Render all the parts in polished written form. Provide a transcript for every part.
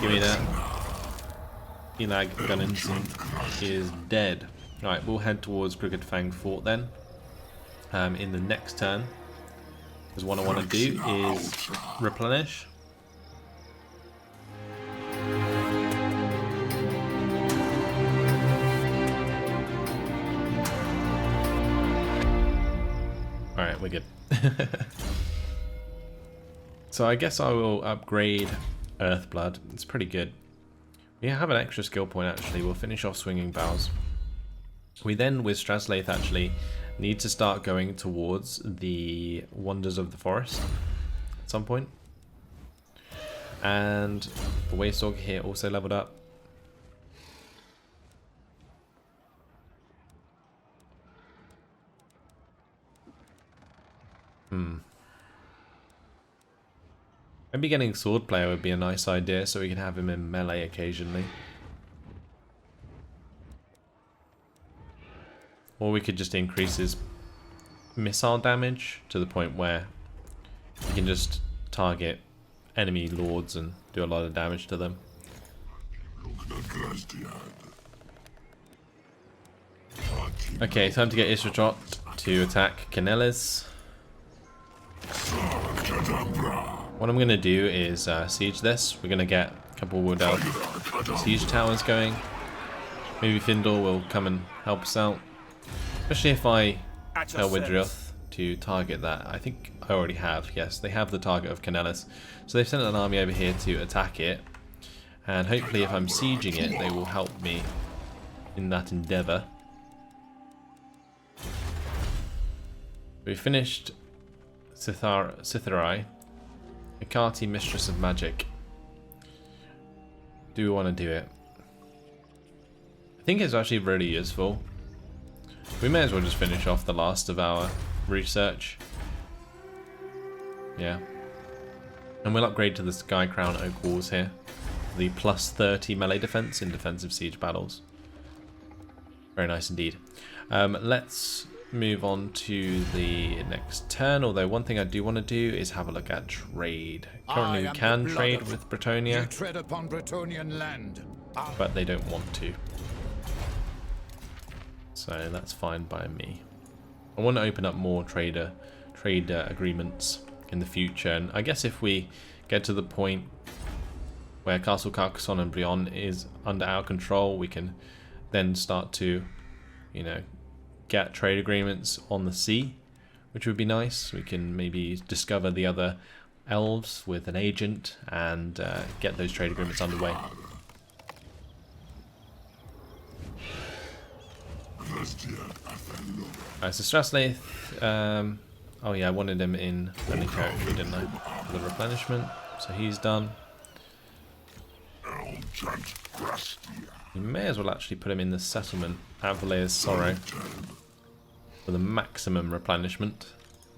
Give me that. Elag Gunnison is dead. Right, we'll head towards Crooked Fang Fort then. In the next turn. Because what I want to do is replenish. Alright, we're good. So I guess I will upgrade Earthblood. It's pretty good. We have an extra skill point actually. We'll finish off Swinging Bows. We then, with Straslaith actually, need to start going towards the Wonders of the Forest at some point. And the Waystalker here also leveled up. Maybe getting Sword Player would be a nice idea so we can have him in melee occasionally. Or we could just increase his missile damage to the point where he can just target enemy lords and do a lot of damage to them. Okay, time to get Isratrot to attack Kanellis. What I'm going to do is siege this. We're going to get a couple Wood Elf siege towers going. Maybe Findle will come and help us out. Especially if I tell Widrioth to target that. I think I already have. Yes, they have the target of Kanellis. So they've sent an army over here to attack it. And hopefully if I'm sieging it, they will help me in that endeavour. We finished Sitharai. Akati, Mistress of Magic. Do we want to do it? I think it's actually really useful. We may as well just finish off the last of our research. Yeah. And we'll upgrade to the Sky Crown Oak Walls here. The plus 30 melee defense in defensive siege battles. Very nice indeed. Let's move on to the next turn, although one thing I do want to do is have a look at trade. Currently we can trade with Bretonia, you tread upon Bretonian land. but they don't want to. So that's fine by me. I want to open up more trade agreements in the future, and I guess if we get to the point where Castle Carcassonne and Brionne is under our control, we can then start to, you know, get trade agreements on the sea, which would be nice. We can maybe discover the other elves with an agent and get those trade agreements underway. Alright, so Straslaith, oh yeah, I wanted him in friendly territory, didn't I? For the replenishment, so he's done. We may as well actually put him in the settlement at Valea's Sorrow for the maximum replenishment.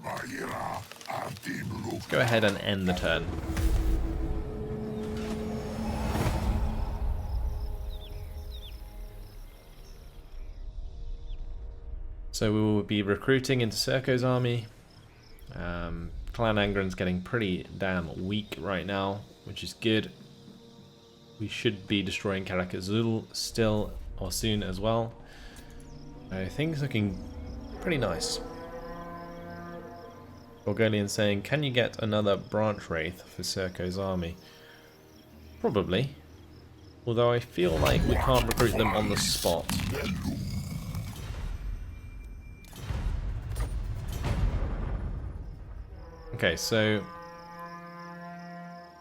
Let's go ahead and end the turn. So we will be recruiting into Serko's army. Clan Angren's getting pretty damn weak right now, which is good. We should be destroying Karak Azul still or soon as well. Things looking pretty nice. Orgolian saying, can you get another branch wraith for Serko's army? Probably. Although I feel like we can't recruit them on the spot. Okay, so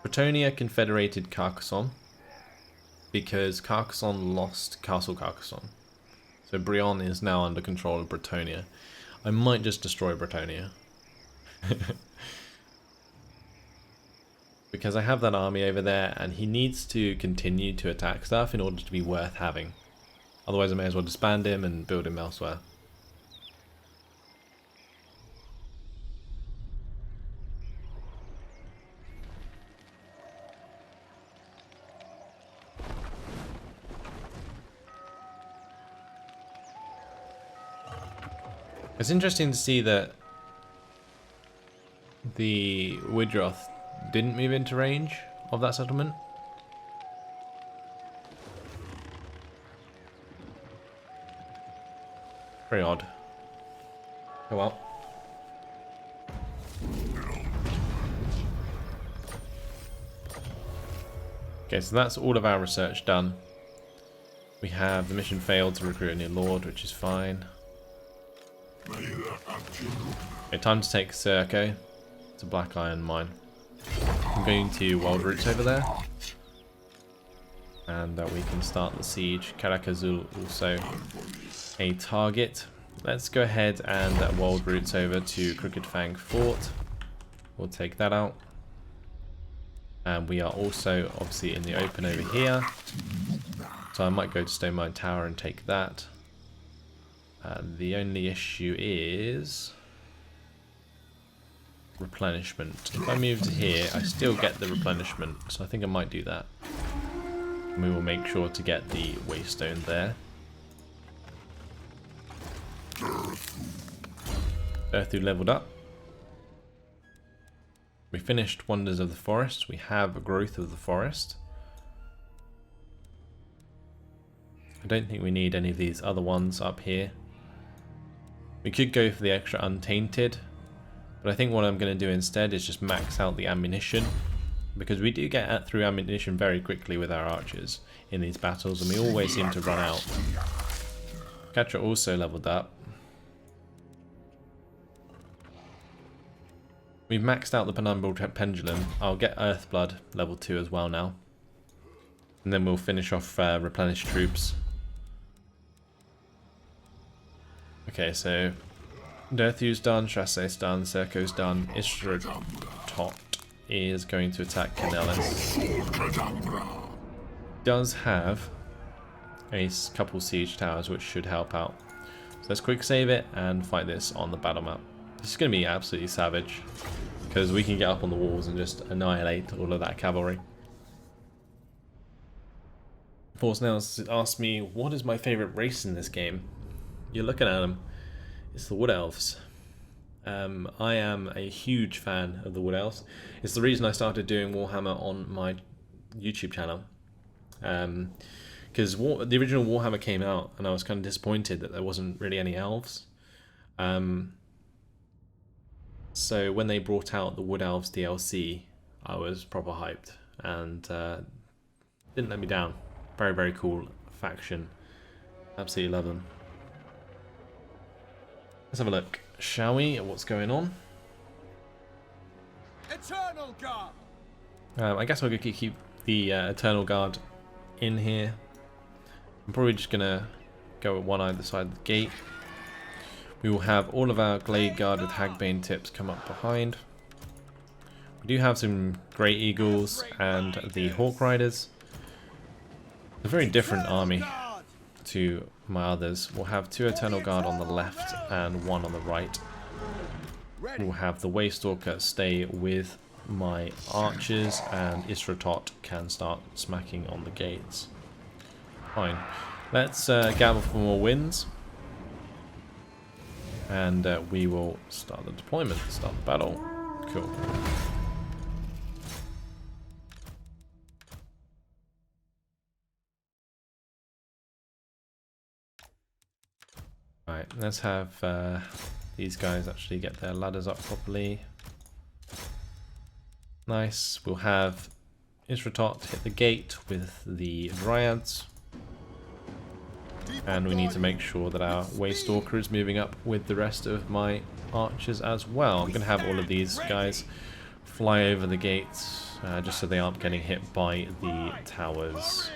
Bretonia confederated Carcassonne because Carcassonne lost Castle Carcassonne. So Brionne is now under control of Bretonia. I might just destroy Bretonia. Because I have that army over there and he needs to continue to attack stuff in order to be worth having. Otherwise I may as well disband him and build him elsewhere. It's interesting to see that the Widroth didn't move into range of that settlement. Very odd. Oh well. Okay, so that's all of our research done. We have the mission failed to recruit a new lord, which is fine. Okay, time to take Circo. It's a black iron mine. I'm going to wild roots over there. And we can start the siege. Karakazul also a target. Let's go ahead and wild roots over to Crooked Fang Fort. We'll take that out. And we are also obviously in the open over here. So I might go to Stone Mine Tower and take that. The only issue is replenishment. If I move to here, I still get the replenishment. So I think I might do that. And we will make sure to get the Waystone there. Durthu leveled up. We finished Wonders of the Forest. We have Growth of the Forest. I don't think we need any of these other ones up here. We could go for the extra Untainted, but I think what I'm going to do instead is just max out the ammunition, because we do get through ammunition very quickly with our archers in these battles, and we always seem to run out. Katra also leveled up. We've maxed out the Penumbral Pendulum. I'll get Earthblood level 2 as well now. And then we'll finish off Replenish Troops. Okay, so Durthu's done, Chasse's done, Circo's done. Ishratot is going to attack Kanellis. Does have a couple siege towers which should help out. So let's quick save it and fight this on the battle map. This is going to be absolutely savage, because we can get up on the walls and just annihilate all of that cavalry. Force now asked me, what is my favourite race in this game? You're looking at them. It's the Wood Elves. I am a huge fan of the Wood Elves. It's the reason I started doing Warhammer on my YouTube channel. Because the original Warhammer came out and I was kind of disappointed that there wasn't really any elves. So when they brought out the Wood Elves DLC, I was proper hyped, and didn't let me down. Very, very cool faction. Absolutely love them. Let's have a look, shall we, at what's going on? Eternal Guard. I guess I'll keep the Eternal Guard in here. I'm probably just gonna go at one either side of the gate. We will have all of our Glade Guard with Hagbane tips come up behind. We do have some Great Eagles and the Hawk Riders. A very different army to my others. We'll have 2 Eternal Guard on the left and 1 on the right. We'll have the Waystalker stay with my archers, and Ishratot can start smacking on the gates. Fine. Let's gather for more wins. And we will start the deployment, start the battle. Cool. Right, let's have these guys actually get their ladders up properly. Nice. We'll have Ishratot hit the gate with the Dryads. And we need to make sure that our Waystalker is moving up with the rest of my archers as well. I'm going to have all of these guys fly over the gates, just so they aren't getting hit by the towers.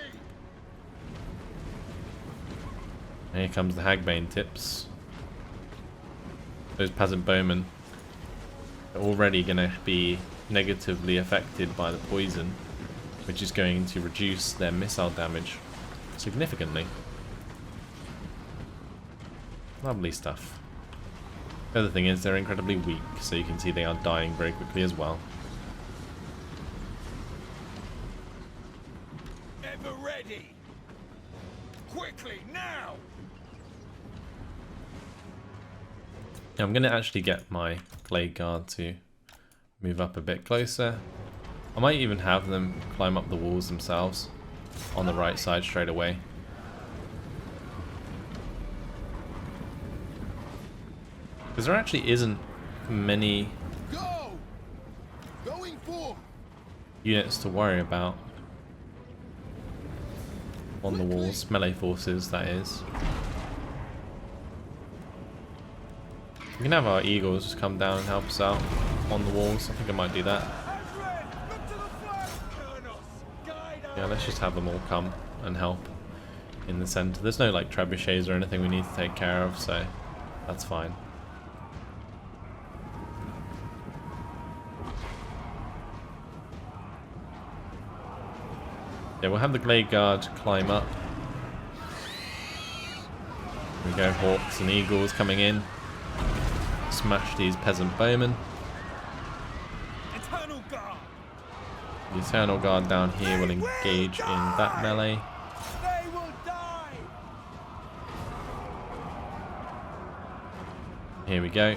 Here comes the Hagbane tips. Those peasant bowmen are already going to be negatively affected by the poison, which is going to reduce their missile damage significantly. Lovely stuff. The other thing is they're incredibly weak, so you can see they are dying very quickly as well. Ever ready. Quickly now. I'm going to actually get my Glade Guard to move up a bit closer. I might even have them climb up the walls themselves on the right side straight away. Because there actually isn't many units to worry about on the walls. Melee forces, that is. We can have our eagles just come down and help us out on the walls. I think I might do that. Yeah, let's just have them all come and help in the center. There's no like trebuchets or anything we need to take care of, so that's fine. Yeah, we'll have the Glade Guard climb up. Here we go, Hawks and Eagles coming in. Smash these peasant bowmen. Eternal Guard. The Eternal Guard down here will engage in that melee. They will die. Here we go.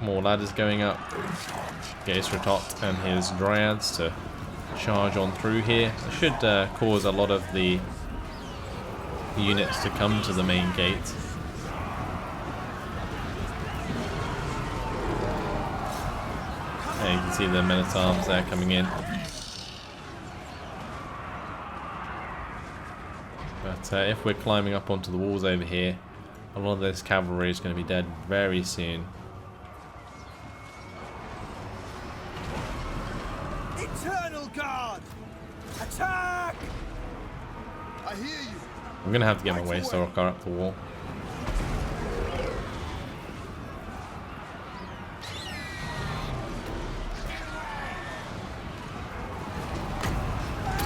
More ladders going up. Get Isratot and his Dryads to charge on through here. It should cause a lot of the units to come to the main gate. There you can see the men-at-arms there coming in. But if we're climbing up onto the walls over here, a lot of this cavalry is going to be dead very soon. Eternal Guard. Attack! I hear you. I'm going to have to get my Waste Car up the wall.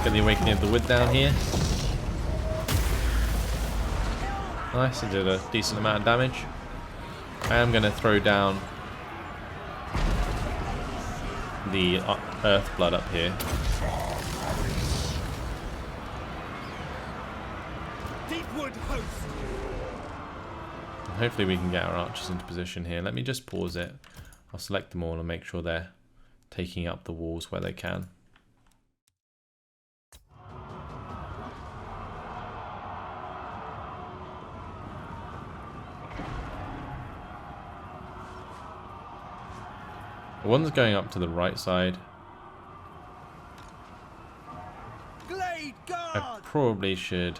Get the Awakening of the Wood down here. Nice, it did a decent amount of damage. I am going to throw down the Earth Blood up here. Deepwood host. And hopefully we can get our archers into position here. Let me just pause it. I'll select them all and make sure they're taking up the walls where they can. The one's going up to the right side. Glade Guard. I probably should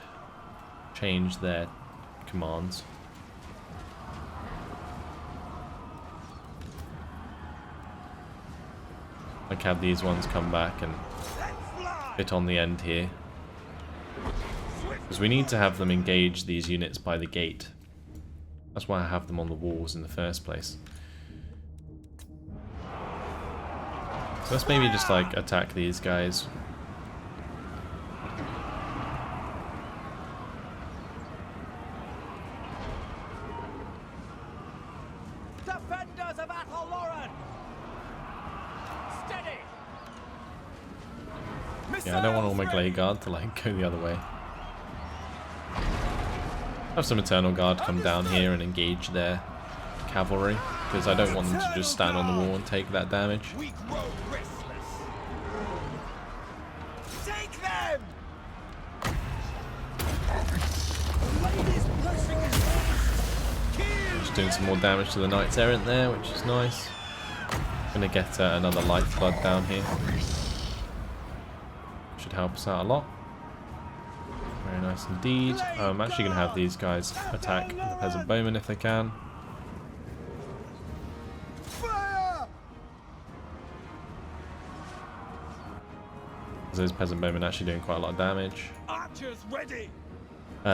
change their commands. Like have these ones come back and hit on the end here. Because we need to have them engage these units by the gate. That's why I have them on the walls in the first place. So let's maybe just like attack these guys. Defenders of Athelloren. Steady. Yeah, I don't want all my Glade Guard to like go the other way. Have some Eternal Guard come down here and engage their cavalry, because I don't want them to just stand on the wall and take that damage. We grow restless. Take them. Ladies pressing his horse. Just doing some more damage to the Knights Errant there, which is nice. Gonna get another Lifeblood down here. Should help us out a lot. Very nice indeed. I'm actually gonna have these guys attack the Peasant Bowmen if they can. Those Peasant Bowmen actually doing quite a lot of damage. Archers ready.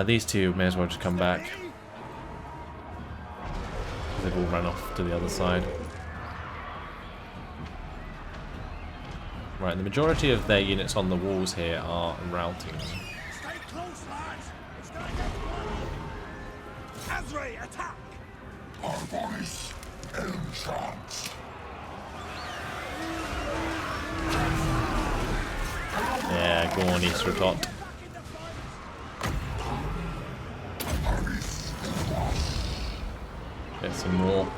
These two may as well just come back. They've all run off to the other side. Right, the majority of their units on the walls here are routing. Stay close, lads. It's gonna get bloody. Azray, attack. Argwylon enchant. Yeah, go on, Isratot. Get some more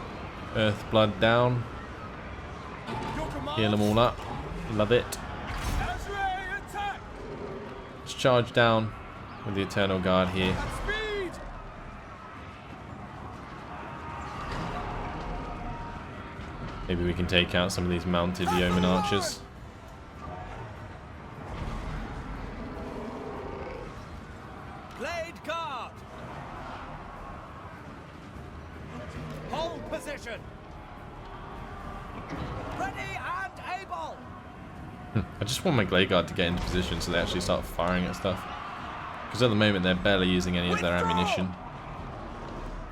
Earth Blood down. Heal them all up. Love it. Azray, attack. Let's charge down with the Eternal Guard here. Speed. Maybe we can take out some of these mounted yeoman archers. Blade guard. Hold position. Ready and able. I just want my Glade Guard to get into position so they actually start firing at stuff. Because at the moment they're barely using any of their ammunition.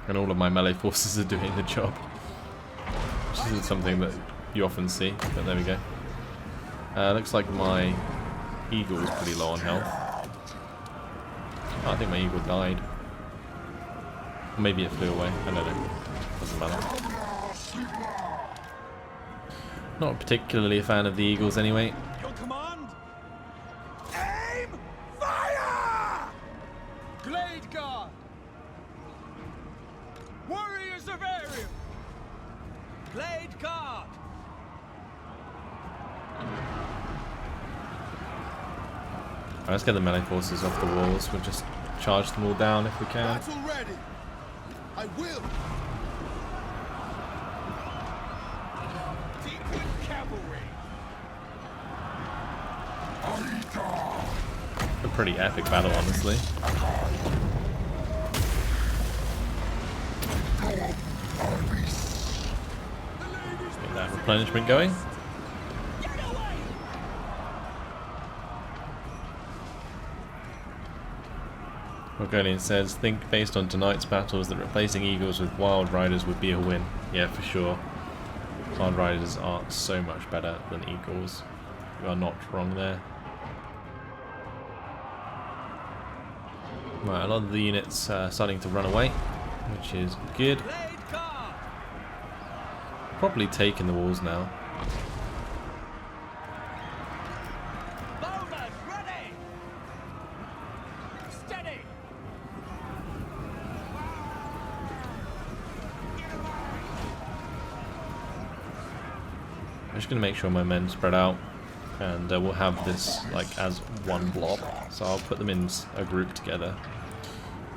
And all of my melee forces are doing the job. Which isn't something that you often see, but there we go. Looks like my eagle is pretty low on health. Oh, I think my eagle died. Or maybe it flew away, I don't know. Doesn't matter. Not particularly a fan of the eagles anyway. Your command. Aim. Fire. Glade guard. Warriors of area. Glade guard. Alright, let's get the melee forces off the walls. We'll just charge them all down if we can. Battle ready. I will. Deep with cavalry. A pretty epic battle, honestly. Get that replenishment going. Argwylon says, think based on tonight's battles that replacing eagles with wild riders would be a win. Yeah, for sure. Wild riders are so much better than eagles. You are not wrong there. Right, a lot of the units starting to run away, which is good. Probably taking the walls now. I'm just going to make sure my men spread out, and we'll have this like as one blob. So I'll put them in a group together,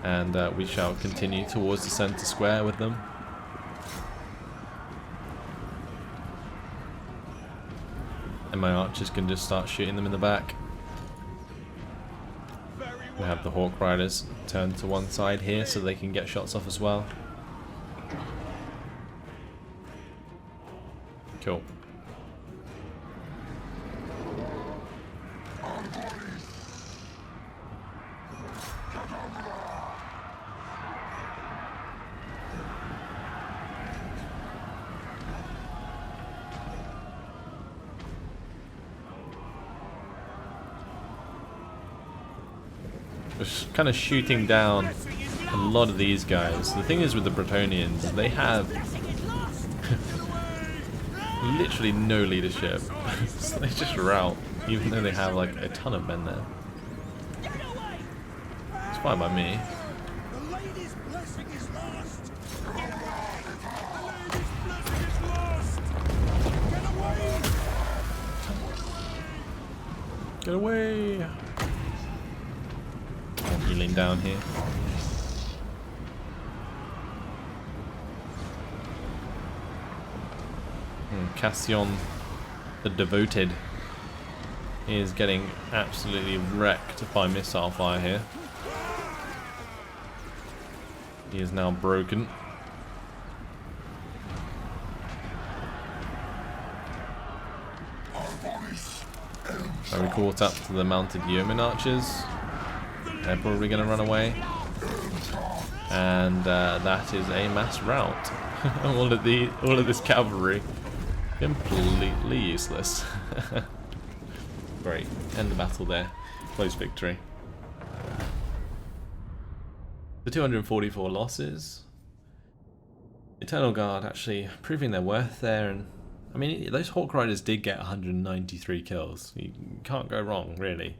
and we shall continue towards the center square with them. And my archers can just start shooting them in the back. We have the Hawk Riders turned to one side here so they can get shots off as well. Cool. Just kind of shooting down a lot of these guys. The thing is with the Bretonians, they have literally no leadership. So they just rout, even though they have like a ton of men there. It's fine by me. The lady's blessing is lost. The lady's blessing is lost. Get away. Get away! I'm healing down here. Cassian the Devoted is getting absolutely wrecked by missile fire here. He is now broken. Are we caught up to the mounted yeoman archers? They're probably going to run away. And that is a mass rout. all of this cavalry. Completely useless. Great. End the battle there. Close victory. The 244 losses. Eternal Guard actually proving their worth there, and I mean those Hawk Riders did get 193 kills. You can't go wrong really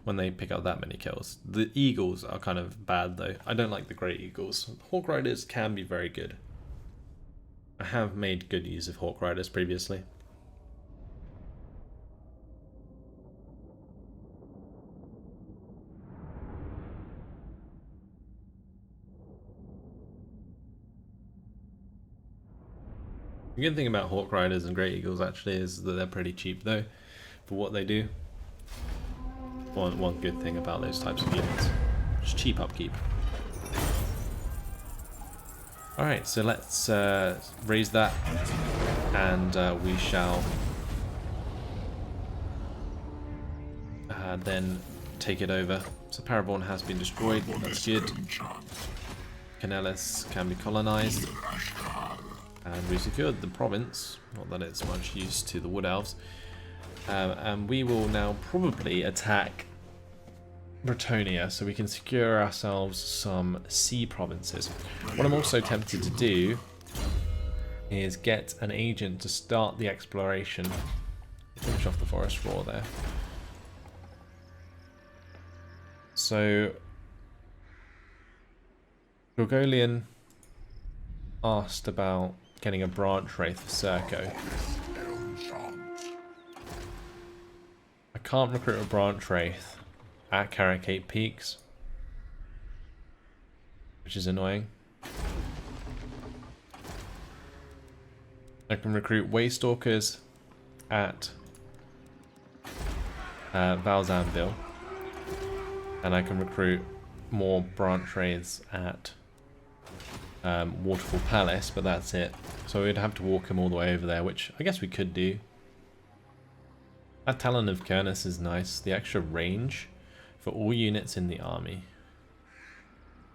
when they pick up that many kills. The Eagles are kind of bad though. I don't like the Great Eagles. Hawk Riders can be very good. I have made good use of Hawk Riders previously. The good thing about Hawk Riders and Great Eagles actually is that they're pretty cheap though for what they do. One good thing about those types of units. Just cheap upkeep. Alright, so let's raise that, and we shall then take it over. So Paraborn has been destroyed, that's good. Kanellis can be colonized, and we secured the province, not that it's much use to the Wood Elves. And we will now probably attack Bretonnia, so we can secure ourselves some sea provinces. What I'm also tempted to do is get an agent to start the exploration. Finish off the Forest Roar there. So Argwylon asked about getting a branch wraith for Serco. I can't recruit a branch wraith at Caracate Peaks, which is annoying. I can recruit Waystalkers at Valzanville, and I can recruit more branch wraiths at Waterfall Palace, but that's it. So we'd have to walk him all the way over there, which I guess we could do. That Talon of Kernus is nice, the extra range for all units in the army.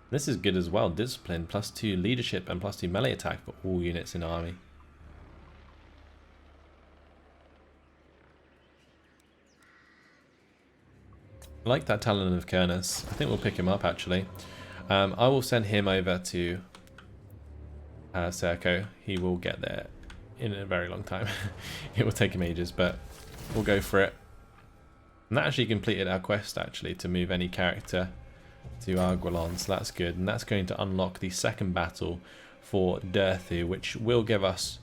This is good as well, discipline, +2 leadership and +2 melee attack for all units in army. I like that Talon of Kernus. I think we'll pick him up actually. I will send him over to Serco. He will get there in a very long time. It will take him ages, but we'll go for it. And that actually completed our quest actually to move any character to Argwylon, so that's good. And that's going to unlock the second battle for Durthu, which will give us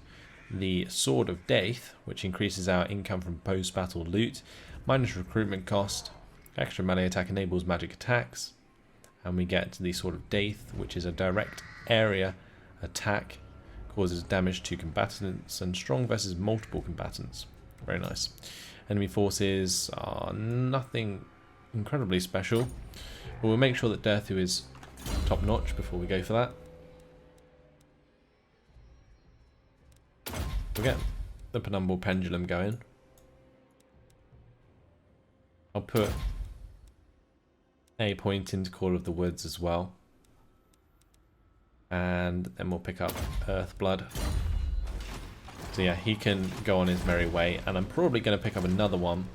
the Sword of Death, which increases our income from post-battle loot, minus recruitment cost, extra melee attack enables magic attacks, and we get the Sword of Death, which is a direct area attack, causes damage to combatants, and strong versus multiple combatants. Very nice. Enemy forces are nothing incredibly special, but we'll make sure that Durthu is top notch before we go for that. We'll get the Penumbral Pendulum going. I'll put a point into Call of the Woods as well, and then we'll pick up Earthblood. So yeah, he can go on his merry way, and I'm probably going to pick up another one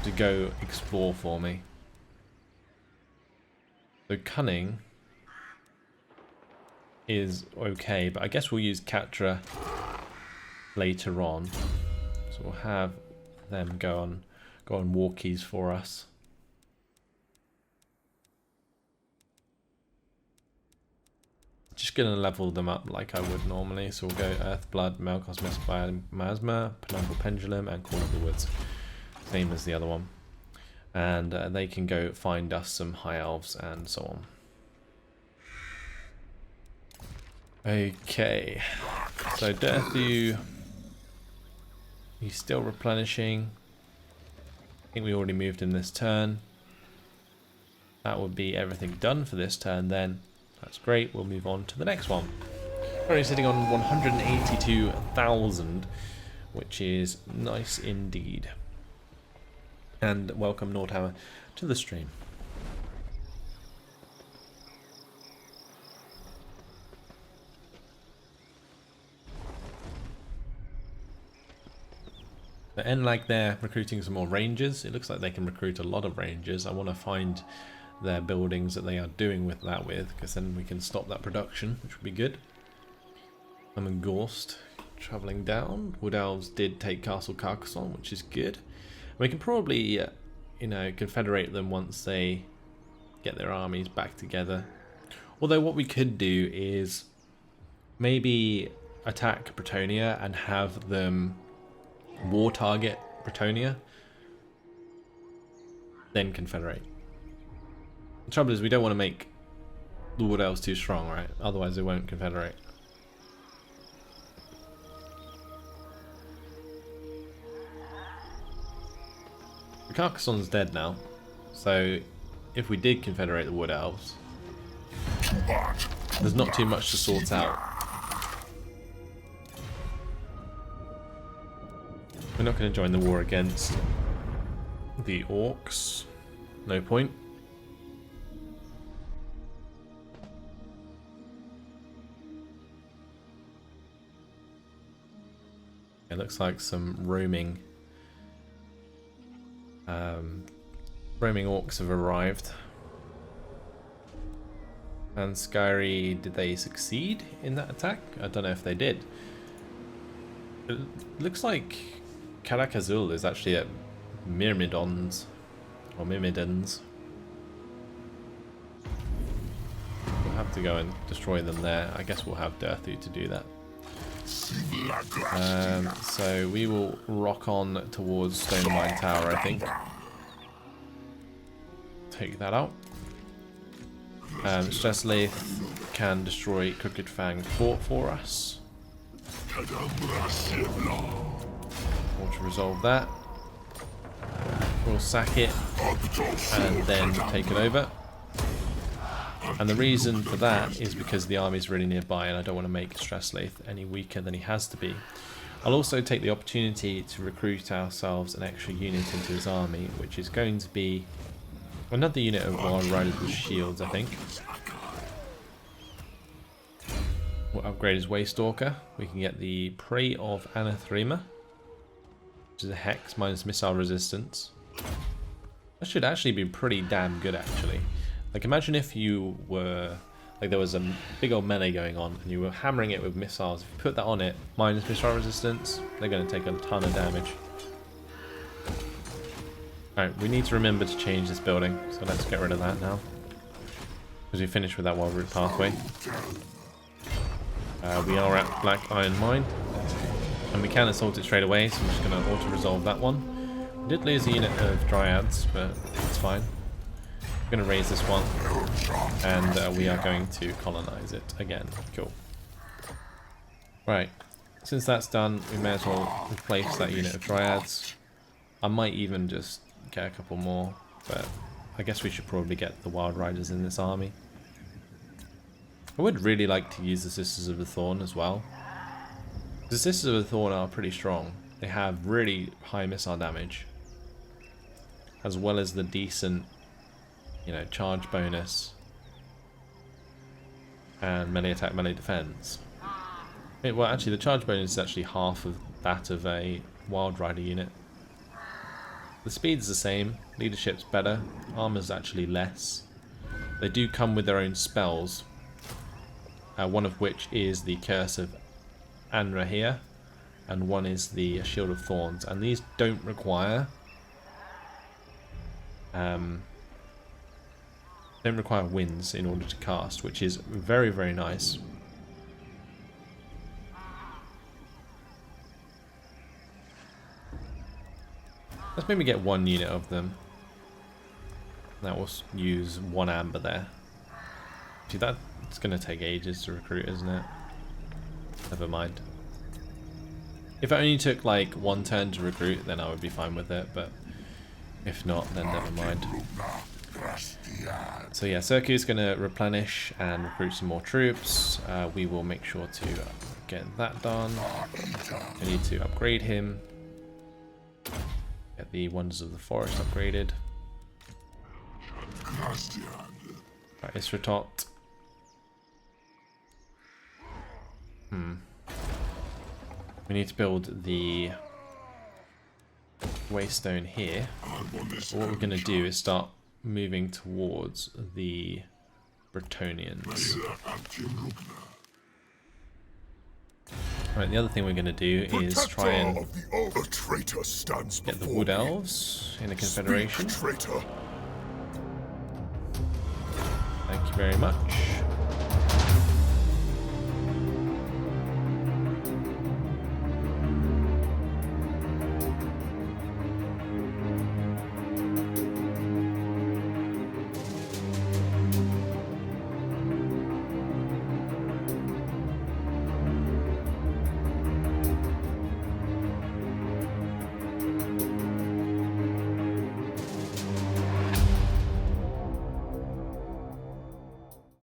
to go explore for me. So Cunning is okay, but I guess we'll use Catra later on. So we'll have them go on walkies for us. Just going to level them up like I would normally. So we'll go Earthblood, Melkosmos Miasma, Penumbral Pendulum, and Call of the Woods. Same as the other one. And they can go find us some High Elves and so on. Okay. So Durthu, he's still replenishing. I think we already moved in this turn. That would be everything done for this turn then. That's great, we'll move on to the next one. Currently sitting on 182,000, which is nice indeed. And welcome Nordhammer to the stream. The NLAG there recruiting some more rangers. It looks like they can recruit a lot of rangers. I want to find their buildings that they are doing with that because then we can stop that production, which would be good. I'm in Gorst travelling down. Wood Elves did take Castle Carcassonne, which is good. We can probably confederate them once they get their armies back together. Although what we could do is maybe attack Bretonnia and have them war target Bretonnia, then confederate. The trouble is we don't want to make the Wood Elves too strong, right? Otherwise they won't confederate. The Carcassonne's dead now, so if we did confederate the Wood Elves, there's not too much to sort out. We're not going to join the war against the Orcs. No point. It looks like some roaming Orcs have arrived. And Skyri, did they succeed in that attack? I don't know if they did. It looks like Karak Azul is actually at Myrmidons, or Myrmidons. We'll have to go and destroy them there. I guess we'll have Durthu to do that. So we will rock on towards Stone Mine Tower, I think. Take that out. Stressleith can destroy Crooked Fang Fort for us. We'll resolve that. We'll sack it and then take it over. And the reason for that is because the army is really nearby and I don't want to make Stressleith any weaker than he has to be. I'll also take the opportunity to recruit ourselves an extra unit into his army, which is going to be another unit of Wild Riders with shields, I think. We'll upgrade his Waystalker. We can get the Prey of Anathrema, which is a Hex minus missile resistance. That should actually be pretty damn good, actually. Like, imagine if you were, like, there was a big old melee going on and you were hammering it with missiles. If you put that on it, minus missile resistance, they're going to take a ton of damage. Alright, we need to remember to change this building, so let's get rid of that now. Because we finished with that Wild Route pathway. We are at Black Iron Mine. And we can assault it straight away, so I'm just going to auto-resolve that one. We did lose a unit of Dryads, but it's fine. We're going to raise this one, and we are going to colonize it again. Cool. Right, since that's done, we may as well replace that unit of Dryads. I might even just get a couple more, but I guess we should probably get the Wild Riders in this army. I would really like to use the Sisters of the Thorn as well. The Sisters of the Thorn are pretty strong. They have really high missile damage, as well as the decent, you know, charge bonus and melee attack, melee defense. Well, actually, the charge bonus is actually half of that of a Wild Rider unit. The speed's the same, leadership's better, armor's actually less. They do come with their own spells, one of which is the Curse of Anrahir, and one is the Shield of Thorns, and these don't require wins in order to cast, which is very, very nice. Let's maybe get one unit of them. That will use one amber there. See, that's going to take ages to recruit, isn't it? Never mind. If it only took like one turn to recruit, then I would be fine with it, but if not, then never mind. So yeah, Circuit's going to replenish and recruit some more troops. We will make sure to get that done. I need to upgrade him. Get the Wonders of the Forest upgraded. Right, Isratot. We need to build the Waystone here. But what we're going to do is start moving towards the Bretonnians. Right, the other thing we're going to do is try and get the Wood Elves in a confederation. Thank you very much.